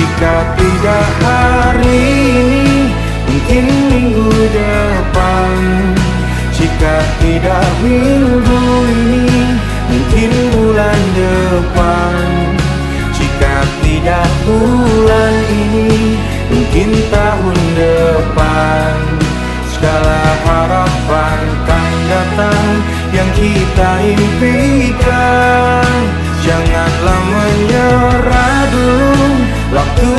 Jika tidak hari ini, mungkin minggu depan. Jika tidak minggu ini, mungkin bulan depan. Jika tidak bulan ini, mungkin tahun depan. Segala harapan kan datang yang kita impikan. Janganlah menyerah dulu, waktu